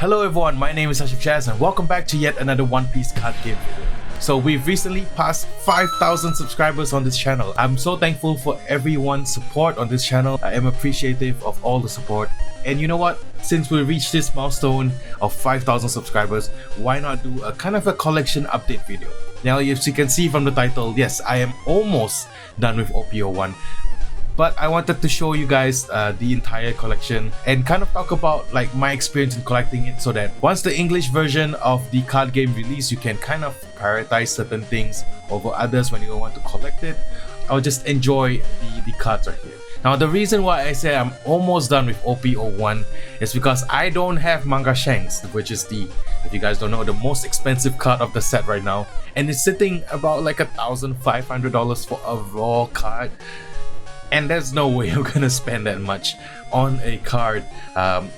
Hello everyone, my name is Asyrafchazz and welcome back to yet another One Piece card game video. So we've recently passed 5,000 subscribers on this channel. I'm so thankful for everyone's support on this channel. I am appreciative of all the support. And you know what? Since we reached this milestone of 5,000 subscribers, why not do a kind of a collection update video? Now, as you can see from the title, yes, I am almost done with OP-01. But I wanted to show you guys the entire collection and kind of talk about like my experience in collecting it, so that once the English version of the card game release, you can kind of prioritize certain things over others when you don't want to collect it. I'll just enjoy the cards right here. Now, the reason why I say I'm almost done with OP-01 is because I don't have Manga Shanks, which is the, if you guys don't know, the most expensive card of the set right now. And it's sitting about like $1,500 for a raw card. And there's no way I'm gonna spend that much on a card.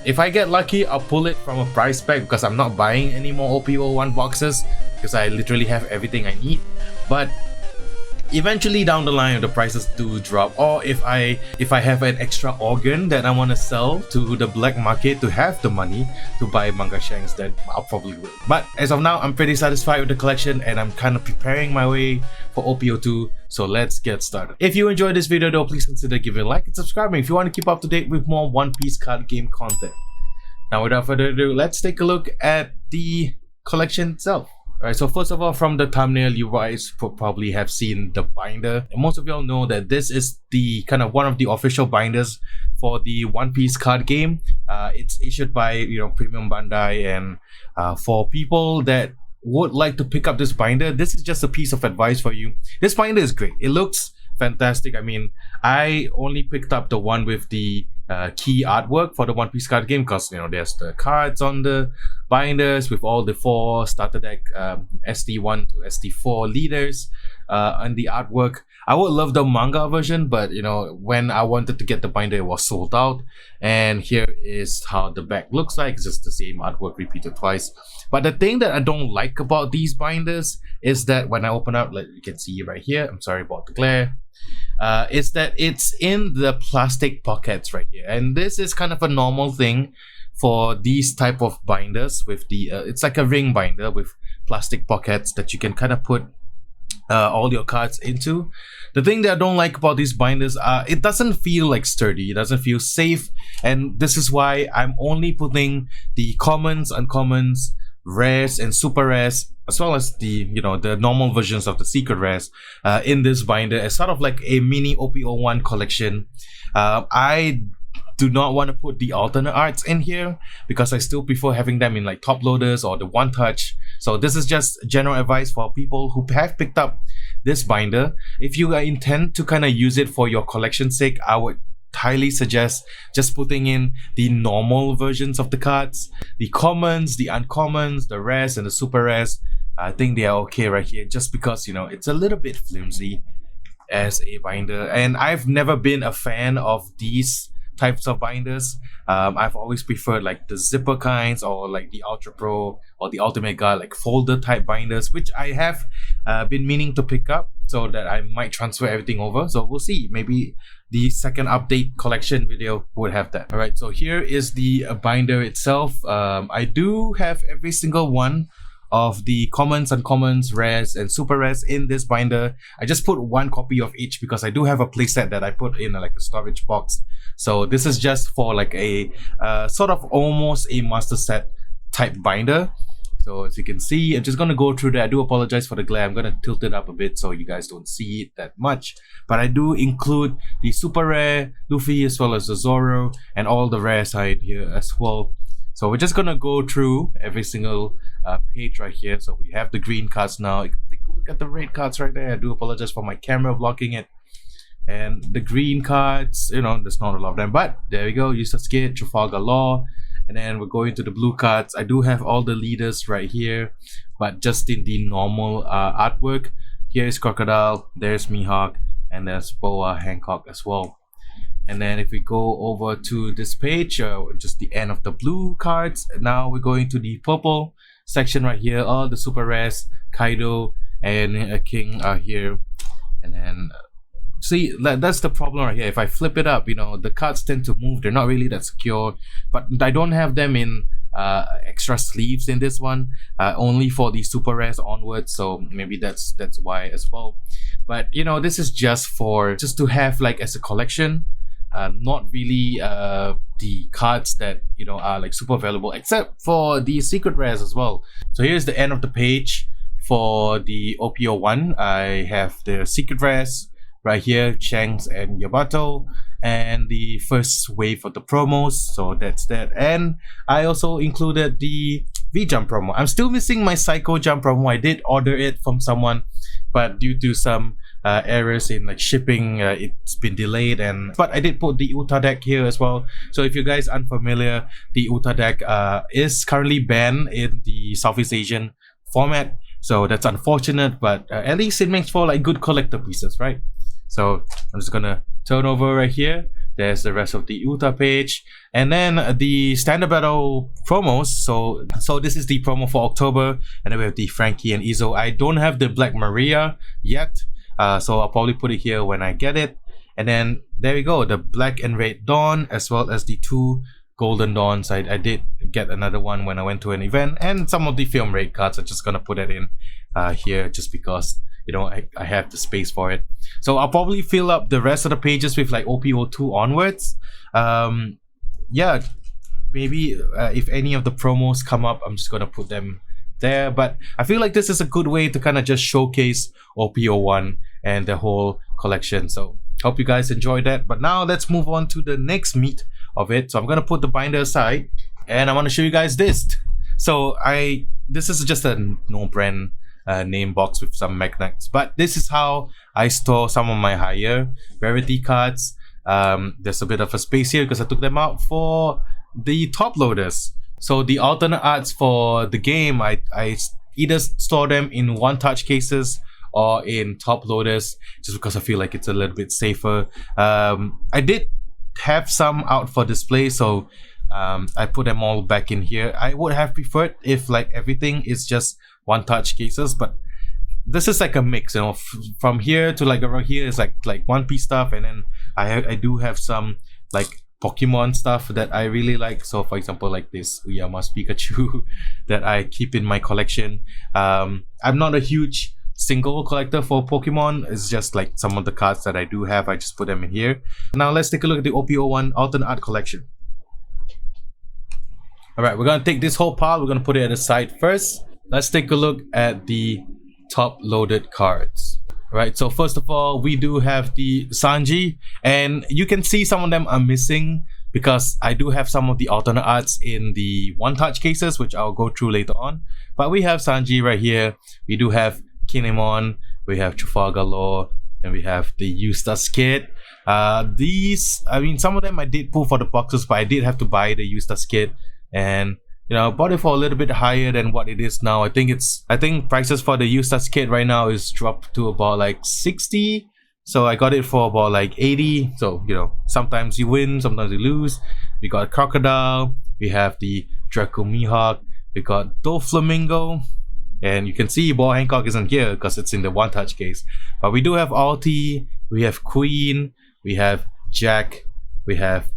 If I get lucky, I'll pull it from a price pack because I'm not buying any more OP-01 boxes because I literally have everything I need. But eventually down the line, the prices do drop, or if I have an extra organ that I want to sell to the black market to have the money to buy Manga Shanks, then I'll probably will. But as of now, I'm pretty satisfied with the collection and I'm kind of preparing my way for OP-02, so let's get started. If you enjoyed this video though, please consider giving a like and subscribing if you want to keep up to date with more One Piece card game content. Now, without further ado, let's take a look at the collection itself. Alright, so first of all, from the thumbnail, you guys probably have seen the binder. And most of y'all know that this is the kind of one of the official binders for the One Piece card game. It's issued by Premium Bandai, and for people that would like to pick up this binder, this is just a piece of advice for you. This binder is great. It looks fantastic. I mean, I only picked up the one with the key artwork for the One Piece card game because there's the cards on the binders with all the 4 starter deck SD1 to SD4 leaders and the artwork. I would love the manga version, but when I wanted to get the binder, it was sold out. And here is how the back looks like. It's just the same artwork repeated twice. But the thing that I don't like about these binders is that when I open up, like you can see right here, I'm sorry about the glare, is that it's in the plastic pockets right here. And this is kind of a normal thing for these type of binders with the it's like a ring binder with plastic pockets that you can kind of put all your cards into. The thing that I don't like about these binders, it doesn't feel like sturdy, it doesn't feel safe, and this is why I'm only putting the commons, uncommons, rares, and super rares, as well as the the normal versions of the secret rares in this binder as sort of like a mini OP-01 collection. I do not want to put the alternate arts in here because I still prefer having them in like top loaders or the one touch. So this is just general advice for people who have picked up this binder. If you intend to kind of use it for your collection's sake, I would highly suggest just putting in the normal versions of the cards, the commons, the uncommons, the rares, and the super rares. I think they are okay right here, just because it's a little bit flimsy as a binder, and I've never been a fan of these types of binders. I've always preferred like the zipper kinds, or like the Ultra Pro or the Ultimate Guard, like folder type binders, which I have been meaning to pick up so that I might transfer everything over. So we'll see, maybe the second update collection video would have that. Alright, so here is the binder itself. I do have every single one of the commons, uncommons, rares, and super rares in this binder. I just put one copy of each because I do have a playset that I put in like a storage box. So this is just for like a sort of almost a master set type binder. So as you can see, I'm just going to go through that. I do apologize for the glare. I'm going to tilt it up a bit so you guys don't see it that much. But I do include the super rare Luffy as well as the Zoro and all the rare side here as well. So we're just going to go through every single page right here. So we have the green cards now. You can take a look at the red cards right there. I do apologize for my camera blocking it. And the green cards, there's not a lot of them, but there we go. Yusuke, Trafalgar Law. And then we're going to the blue cards. I do have all the leaders right here, but just in the normal artwork. Here is Crocodile, there's Mihawk, and there's Boa Hancock as well. And then if we go over to this page, just the end of the blue cards, now we're going to the purple section right here. All the super rares, Kaido and King are here. And then see, that's the problem right here. If I flip it up, the cards tend to move. They're not really that secure, but I don't have them in extra sleeves in this one, only for the super rares onwards, so maybe that's why as well. But you know, this is just to have like as a collection, not really the cards that you know are like super valuable, except for the secret rares as well. So here's the end of the page for the OP-01. I have the secret rares right here, Shanks and Yabato, and the first wave of the promos, so that's that. And I also included the V-Jump promo. I'm still missing my Psycho Jump promo. I did order it from someone, but due to some errors in like shipping, it's been delayed. But I did put the Uta deck here as well. So if you guys aren't familiar, the Uta deck is currently banned in the Southeast Asian format, so that's unfortunate, but at least it makes for like good collector pieces, right? So I'm just gonna turn over right here. There's the rest of the Uta page, and then the standard battle promos. So this is the promo for October, and then we have the Frankie and Izzo. I don't have the Black Maria yet, so I'll probably put it here when I get it. And then there we go, the Black and Red Dawn, as well as the 2 Golden Dawns. I did get another one when I went to an event, and some of the film rate cards. I'm just gonna put it in here just because you know I have the space for it. So I'll probably fill up the rest of the pages with like OP-02 onwards. Yeah, maybe if any of the promos come up, I'm just gonna put them there. But I feel like this is a good way to kind of just showcase OP-01 and the whole collection. So hope you guys enjoyed that. But now let's move on to the next meat of it. So I'm gonna put the binder aside, and I want to show you guys this. So this is just a no brand name box with some magnets, but this is how I store some of my higher rarity cards. There's a bit of a space here because I took them out for the top loaders. So the alternate arts for the game, I either store them in one touch cases or in top loaders, just because I feel like it's a little bit safer. I did have some out for display, so I put them all back in here. I would have preferred if like everything is just one touch cases, but this is like a mix, you know, from here to like around here is like One Piece stuff, and then I do have some like Pokemon stuff that I really like. So for example, like this Uyama's Pikachu that I keep in my collection. I'm not a huge single collector for Pokemon. It's just like some of the cards that I do have, I just put them in here. Now let's take a look at the OP-01 alternate art collection. Alright, we're gonna take this whole pile, we're gonna put it at the side first. Let's take a look at the top loaded cards. Right, so first of all, we do have the Sanji, and you can see some of them are missing because I do have some of the alternate arts in the one touch cases, which I'll go through later on. But we have Sanji right here, we do have Kinemon, we have Trafalgar Law, and we have the Eustace Kid. These, I mean, some of them I did pull for the boxes, but I did have to buy the Eustace Kid, and you know, I bought it for a little bit higher than what it is now. I think prices for the Eustace Kid right now is dropped to about like 60. So I got it for about like 80. So, you know, sometimes you win, sometimes you lose. We got Crocodile, we have the Draco Mihawk, we got Doflamingo, and you can see Ball Hancock isn't here because it's in the one touch case. But we do have Alti, we have Queen, we have Jack, we have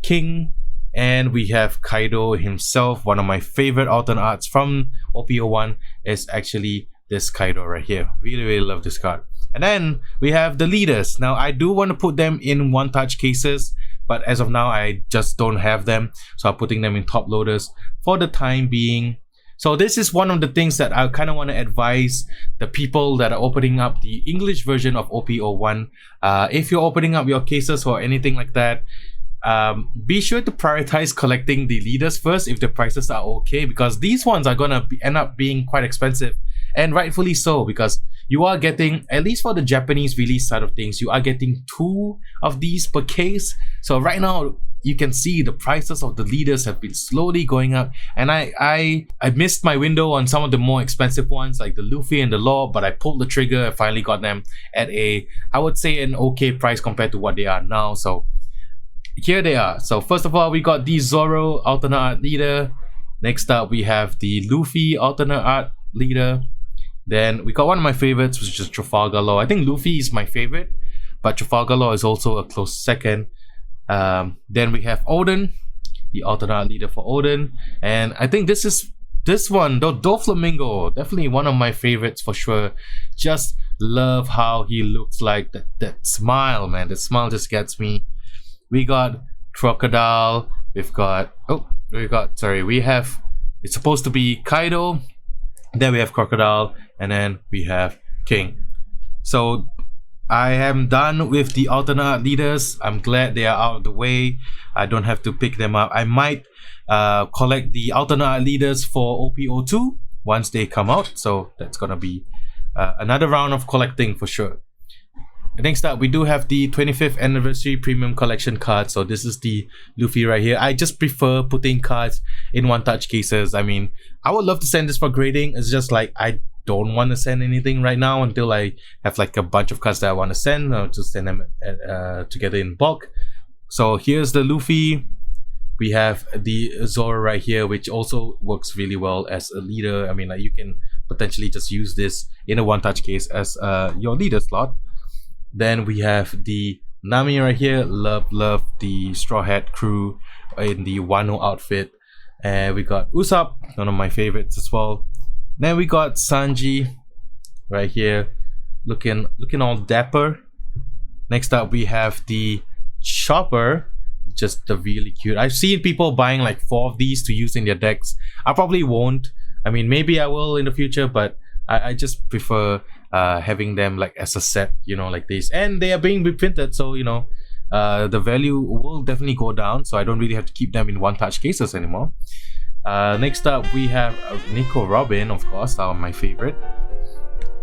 King, and we have Kaido himself. One of my favorite alternate arts from OP-01 is actually this Kaido right here. Really love this card. And then we have the leaders. Now I do want to put them in one touch cases, but as of now I just don't have them, so I'm putting them in top loaders for the time being. So this is one of the things that I kind of want to advise the people that are opening up the English version of OP-01. If you're opening up your cases or anything like that, be sure to prioritize collecting the leaders first if the prices are okay, because these ones are gonna end up being quite expensive, and rightfully so, because you are getting, at least for the Japanese release side of things, you are getting 2 of these per case. So right now you can see the prices of the leaders have been slowly going up, and I missed my window on some of the more expensive ones like the Luffy and the Law, but I pulled the trigger and finally got them at a, I would say, an okay price compared to what they are now. So here they are. So first of all, we got the Zoro alternate art leader. Next up, we have the Luffy alternate art leader. Then we got one of my favorites, which is Trafalgar Law. I think Luffy is my favorite, but Trafalgar Law is also a close second. Then we have Oden, the alternate leader for Odin. And I think this one, the Doflamingo, definitely one of my favorites for sure. Just love how he looks like. That smile, man. That smile just gets me. We got Crocodile. We have, it's supposed to be Kaido. Then we have Crocodile. And then we have King. So I am done with the alternate leaders. I'm glad they are out of the way. I don't have to pick them up. I might collect the alternate leaders for OP-02 once they come out. So that's gonna be another round of collecting for sure. Next up, we do have the 25th anniversary premium collection card. So this is the Luffy right here. I just prefer putting cards in one-touch cases. I mean, I would love to send this for grading. It's just like I don't want to send anything right now until I have like a bunch of cards that I want to send, or just send them together in bulk. So here's the Luffy. We have the Zoro right here, which also works really well as a leader. I mean, like, you can potentially just use this in a one-touch case as your leader slot. Then we have the Nami right here. Love the Straw Hat crew in the Wano outfit. And we got Usopp, one of my favorites as well. Then we got Sanji right here, looking all dapper. Next up, we have the Chopper, just the really cute. I've seen people buying like 4 of these to use in their decks. I probably won't. I mean, maybe I will in the future, but I just prefer having them like as a set, you know, like this. And they are being reprinted, so you know, the value will definitely go down. So I don't really have to keep them in one-touch cases anymore. Next up, we have Nico Robin, of course, my favorite.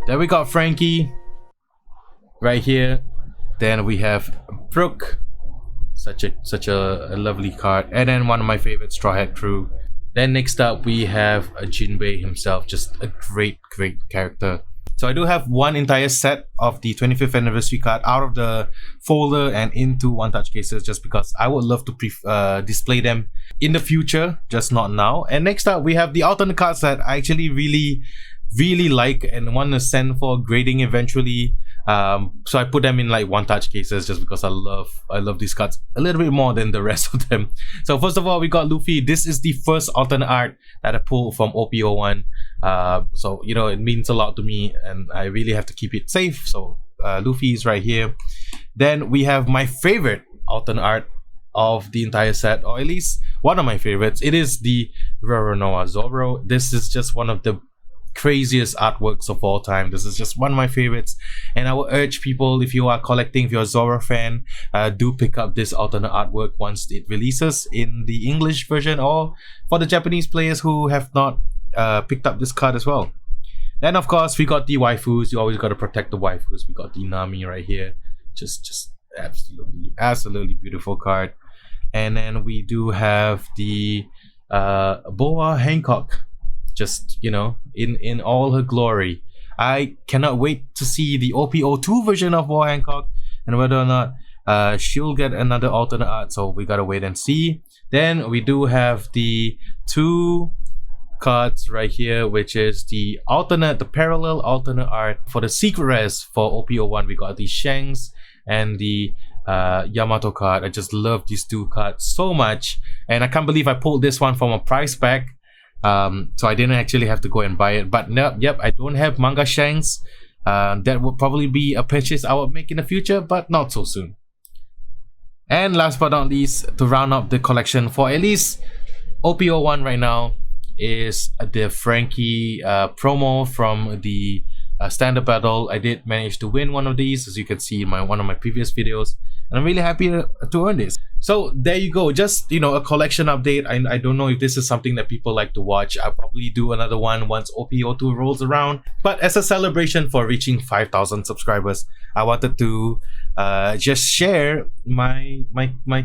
Then we got Frankie right here. Then we have Brooke, such a lovely card. And then one of my favorite, Straw Hat crew. Then next up, we have Jinbei himself, just a great character. So I do have one entire set of the 25th anniversary card out of the folder and into one-touch cases, just because I would love to display them in the future, just not now. And next up, we have the alternate cards that I actually really like and want to send for grading eventually. So I put them in like one-touch cases just because I love these cards a little bit more than the rest of them. So first of all, we got Luffy. This is the first alternate art that I pulled from OP-01. So you know, it means a lot to me and I really have to keep it safe. So Luffy is right here. Then we have my favorite alternate art of the entire set, or at least one of my favorites. It is the Roronoa Zoro. This is just one of the craziest artworks of all time. This is just one of my favorites, and I will urge people, if you are collecting, if you're a Zoro fan, do pick up this alternate artwork once it releases in the English version, or for the Japanese players who have not picked up this card as well. Then of course we got the waifus. You always got to protect the waifus. We got the Nami right here, just absolutely beautiful card. And then we do have the Boa Hancock, just, you know, in all her glory. I cannot wait to see the OP-02 version of Boa Hancock and whether or not she'll get another alternate art, so we gotta wait and see. Then we do have the 2 cards right here, which is the parallel alternate art for the secret res for OP-01. We got the Shanks and the Yamato card. I just love these 2 cards so much, and I can't believe I pulled this one from a price pack. So I didn't actually have to go and buy it. But no, yep, I don't have manga Shanks. That would probably be a purchase I would make in the future, but not so soon. And last but not least, to round up the collection for at least OP-01 right now, is the Frankie promo from the standard battle. I did manage to win one of these, as you can see in one of my previous videos, and I'm really happy to earn this. So there you go, just, you know, a collection update. I don't know if this is something that people like to watch. I'll probably do another one once OP-02 rolls around, but as a celebration for reaching 5,000 subscribers, I wanted to just share my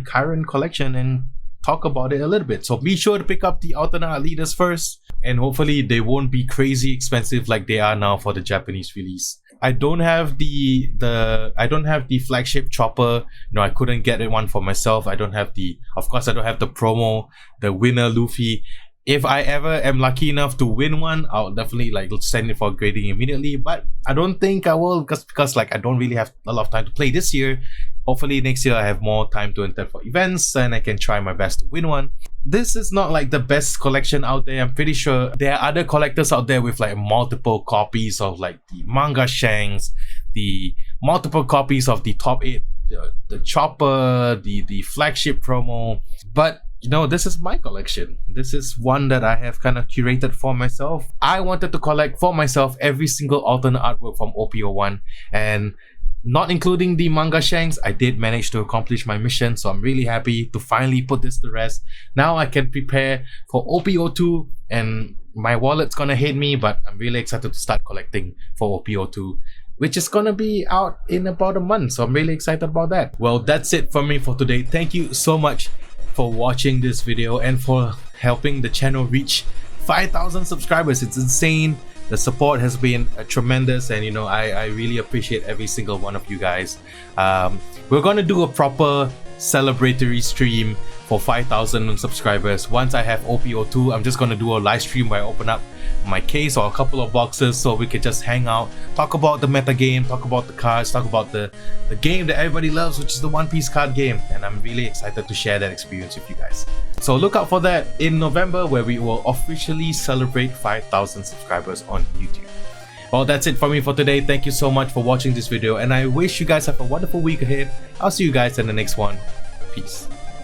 current collection and talk about it a little bit. So be sure to pick up the alternate leaders first, and hopefully they won't be crazy expensive like they are now for the Japanese release. I don't have the flagship chopper. You know, I couldn't get one for myself. Of course I don't have the promo, the winner Luffy. If I ever am lucky enough to win one, I'll definitely like send it for grading immediately, but I don't think I will, because like I don't really have a lot of time to play this year. Hopefully next year I have more time to enter for events and I can try my best to win one. this is not like the best collection out there. I'm pretty sure there are other collectors out there with like multiple copies of like the manga shanks, the multiple copies of the top 8, the chopper, the flagship promo. But you know, this is my collection. This is one that I have kind of curated for myself. I wanted to collect for myself every single alternate artwork from OP-01, and not including the manga shanks, I did manage to accomplish my mission, so I'm really happy to finally put this to rest. Now I can prepare for OP-02, and my wallet's gonna hate me, but I'm really excited to start collecting for OP-02, which is gonna be out in about a month, so I'm really excited about that. Well, that's it from me for today. Thank you so much for watching this video and for helping the channel reach 5,000 subscribers. It's insane. The support has been tremendous, and you know, I really appreciate every single one of you guys. We're gonna do a proper celebratory stream for 5,000 subscribers. Once I have OP-02, I'm just gonna do a live stream where I open up my case or a couple of boxes so we could just hang out, talk about the meta game, talk about the cards, talk about the game that everybody loves, which is the One Piece card game, and I'm really excited to share that experience with you guys. So look out for that in November, where we will officially celebrate 5,000 subscribers on YouTube. Well, that's it for me for today. Thank you so much for watching this video, and I wish you guys have a wonderful week ahead. I'll see you guys in the next one. Peace.